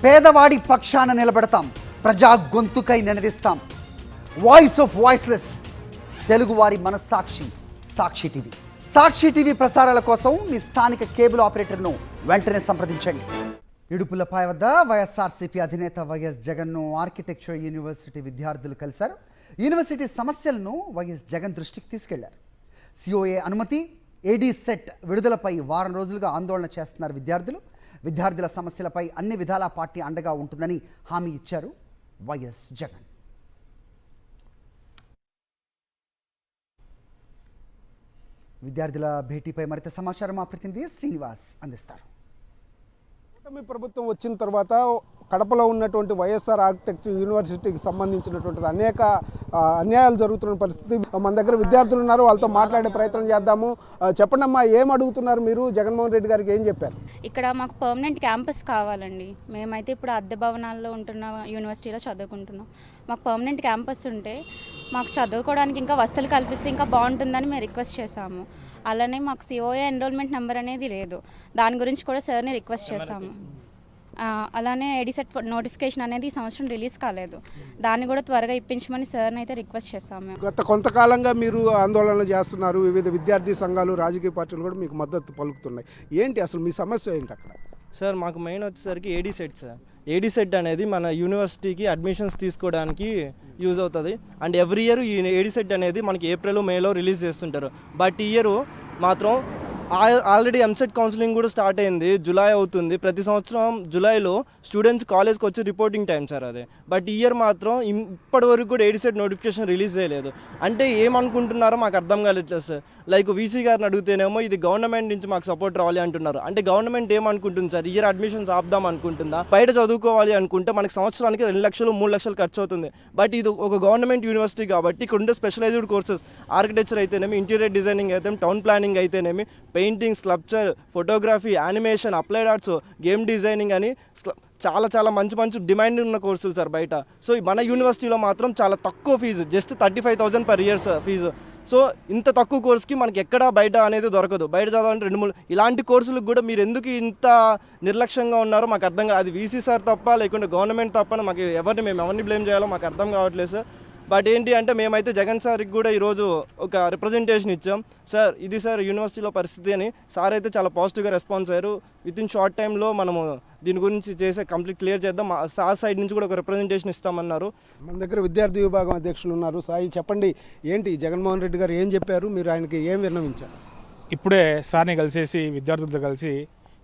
పేదవాడి పక్షాన నిలబడతాం, ప్రజా గొంతుకై నినదిస్తాం. వాయిస్ ఆఫ్ వాయిస్లెస్, తెలుగువారి మనస్సాక్షి సాక్షి టీవీ. సాక్షి టీవీ ప్రసారాల కోసం మీ స్థానిక కేబుల్ ఆపరేటర్ను వెంటనే సంప్రదించండి. ఇడుపులపాయ వద్ద వైఎస్ఆర్సీపీ అధినేత వైఎస్ జగన్ను ఆర్కిటెక్చర్ యూనివర్సిటీ విద్యార్థులు కలిశారు. యూనివర్సిటీ సమస్యలను వైఎస్ జగన్ దృష్టికి తీసుకెళ్లారు. సిఓఏ అనుమతి, ఏడీ సెట్ విడుదలపై వారం రోజులుగా ఆందోళన చేస్తున్నారు విద్యార్థులు. విద్యార్థుల సమస్యలపై అన్ని విధాలా పార్టీ అండగా ఉంటుందని హామీ ఇచ్చారు వైఎస్ జగన్. విద్యార్థుల భేటీపై మరింత సమాచారం మా ప్రతినిధి శ్రీనివాస్ అందిస్తారు. కూటమి ప్రభుత్వం వచ్చిన తర్వాత కడపలో ఉన్నటువంటి వైఎస్ఆర్ ఆర్కిటెక్చర్ యూనివర్సిటీకి సంబంధించినటువంటి అనేక అన్యాయాలు జరుగుతున్న పరిస్థితి. మన దగ్గర విద్యార్థులు ఉన్నారు, వాళ్ళతో మాట్లాడే ప్రయత్నం చేద్దాము. చెప్పండి అమ్మా, ఏం అడుగుతున్నారు మీరు? జగన్మోహన్ రెడ్డి గారికి ఏం చెప్పారు? ఇక్కడ మాకు పర్మనెంట్ క్యాంపస్ కావాలండి. మేమైతే ఇప్పుడు అద్దె భవనాల్లో ఉంటున్న యూనివర్సిటీలో చదువుకుంటున్నాం. మాకు పర్మనెంట్ క్యాంపస్ ఉంటే మాకు చదువుకోవడానికి ఇంకా వసతులు కల్పిస్తే ఇంకా బాగుంటుందని మేము రిక్వెస్ట్ చేశాము. అలానే మాకు సిఓఏ ఎన్రోల్మెంట్ నెంబర్ అనేది లేదు, దాని గురించి కూడా సార్ని రిక్వెస్ట్ చేశాము. అలానే ఎడిసెట్ నోటిఫికేషన్ అనేది ఈ సంవత్సరం రిలీజ్ కాలేదు, దాన్ని కూడా త్వరగా ఇప్పించమని సార్ని అయితే రిక్వెస్ట్ చేశాము. గత కొంతకాలంగా మీరు ఆందోళనలు చేస్తున్నారు, వివిధ విద్యార్థి సంఘాలు, రాజకీయ పార్టీలు కూడా మీకు మద్దతు పలుకుతున్నాయి. ఏంటి అసలు మీ సమస్య ఏంటి అక్కడ? సార్, మాకు మెయిన్ వచ్చేసరికి ఏడీ సెట్ సార్. ఏడీ సెట్ అనేది మన యూనివర్సిటీకి అడ్మిషన్స్ తీసుకోవడానికి యూజ్ అవుతుంది. అండ్ ఎవ్రీ ఇయర్ ఈ ఏడీ సెట్ అనేది మనకి ఏప్రిల్ మేలో రిలీజ్ చేస్తుంటారు. బట్ ఈ ఇయర్ మాత్రం ఆల్రెడీ ఎంసెట్ కౌన్సిలింగ్ కూడా స్టార్ట్ అయింది, జూలై అవుతుంది. ప్రతి సంవత్సరం జూలైలో స్టూడెంట్స్ కాలేజ్కి వచ్చి రిపోర్టింగ్ టైం సార్ అది. బట్ ఈ ఇయర్ మాత్రం ఇప్పటి వరకు కూడా ఏడీ సెట్ నోటిఫికేషన్ రిలీజ్ చేయలేదు. అంటే ఏమనుకుంటున్నారో మాకు అర్థం కాలేదు సార్. లైక్ వీసీ గారిని అడిగితేనేమో ఇది గవర్నమెంట్ నుంచి మాకు సపోర్ట్ రావాలి అంటున్నారు. అంటే గవర్నమెంట్ ఏమనుకుంటుంది సార్? ఇయర్ అడ్మిషన్స్ ఆపుదాం అనుకుంటుందా? బయట చదువుకోవాలి అనుకుంటే మనకి సంవత్సరానికి 2 లక్షలు 3 లక్షలు ఖర్చు అవుతుంది. బట్ ఇది ఒక గవర్నమెంట్ యూనివర్సిటీ కాబట్టి ఇక్కడ ఉండే స్పెషలైజ్డ్ కోర్సెస్, ఆర్కిటెక్చర్ అయితేనేమి, ఇంటీరియర్ డిజైనింగ్ అయితే, టౌన్ ప్లానింగ్ అయితేనేమి, painting, sculpture, photography, animation, applied arts, game designing అని చాలా చాలా మంచి మంచి డిమాండ్ ఉన్న కోర్సులు సార్ బయట. సో మన యూనివర్సిటీలో మాత్రం చాలా తక్కువ fee, just 35,000 per year sir fee. So ఇంత తక్కువ కోర్సుకి మనకి ఎక్కడ బయట అనేది దొరకదు. బయట చదవాలంటే 2-3 ఇలాంటి కోర్సులకు కూడా మీరు ఎందుకు ఇంత నిర్లక్ష్యంగా ఉన్నారో మాకు అర్థం కాదు. అది వీసీ సార్ తప్ప, లేకుంటే గవర్నమెంట్ తప్ప మాకు మేము ఎవరిని బ్లేమ్ చేయాలో మాకు అర్థం కావట్లేదు సార్. బట్ ఏంటి అంటే మేమైతే జగన్ సార్కి కూడా ఈరోజు ఒక రిప్రజెంటేషన్ ఇచ్చాం. సార్ ఇది సార్ యూనివర్సిటీలో పరిస్థితి అని. సార్ అయితే చాలా పాజిటివ్గా రెస్పాన్స్ అయ్యారు. విత్ ఇన్ షార్ట్ టైంలో మనము దీని గురించి చేసే కంప్లీట్ క్లియర్ చేద్దాం, సార్ సైడ్ నుంచి కూడా ఒక రిప్రజెంటేషన్ ఇస్తామన్నారు. మన దగ్గర విద్యార్థి విభాగం అధ్యక్షులు ఉన్నారు. సాయి, చెప్పండి, ఏంటి జగన్మోహన్ రెడ్డి గారు ఏం చెప్పారు? మీరు ఆయనకి ఏం విన్నవించారు? ఇప్పుడే సార్ని కలిసేసి విద్యార్థులతో కలిసి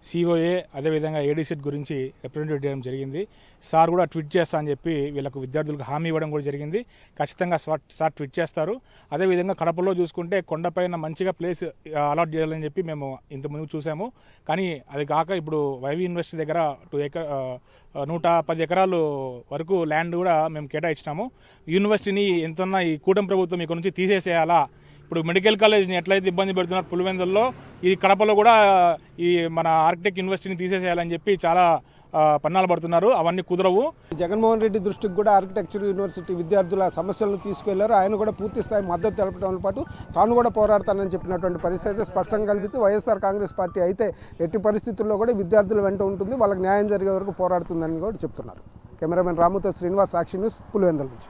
సిఓఏ అదేవిధంగా ఏడీ సెట్ గురించి రిప్రజెంటేట్ చేయడం జరిగింది. సార్ కూడా ట్వీట్ చేస్తా అని చెప్పి వీళ్ళకు విద్యార్థులకు హామీ ఇవ్వడం కూడా జరిగింది. ఖచ్చితంగా సార్ ట్వీట్ చేస్తారు. అదేవిధంగా కడపలో చూసుకుంటే కొండపైన మంచిగా ప్లేస్ అలాట్ చేయాలని చెప్పి మేము ఇంతకుముందు చూసాము. కానీ అది కాక ఇప్పుడు వైవి యూనివర్సిటీ దగ్గర 110 ఎకరాలు వరకు ల్యాండ్ కూడా మేము కేటాయించినాము. యూనివర్సిటీని ఎంతన్నా ఈ కూటమి ప్రభుత్వం ఇక్కడ నుంచి తీసేసేయాలా? ఇప్పుడు మెడికల్ కాలేజ్ని ఎట్లయితే ఇబ్బంది పెడుతున్నారు పులివెందుల్లో, ఈ కడపలో కూడా ఈ మన ఆర్కిటెక్ట్ యూనివర్సిటీని తీసేసేయాలని చెప్పి చాలా పన్నాలు పడుతున్నారు. అవన్నీ కుదరవు. జగన్మోహన్ రెడ్డి దృష్టికి కూడా ఆర్కిటెక్చర్ యూనివర్సిటీ విద్యార్థుల సమస్యలను తీసుకెళ్లారు. ఆయన కూడా పూర్తి స్థాయి మద్దతు తెలపడంతో పాటు తాను కూడా పోరాడతానని చెప్పినటువంటి పరిస్థితి అయితే స్పష్టంగా కల్పిస్తూ వైఎస్ఆర్ కాంగ్రెస్ పార్టీ అయితే ఎట్టి పరిస్థితుల్లో కూడా విద్యార్థుల వెంట ఉంటుంది, వాళ్ళకి న్యాయం జరిగే వరకు పోరాడుతుందని కూడా చెప్తున్నారు. కెమెరామెన్ రాముతో శ్రీనివాస్, సాక్షి న్యూస్, పులివెందుల నుంచి.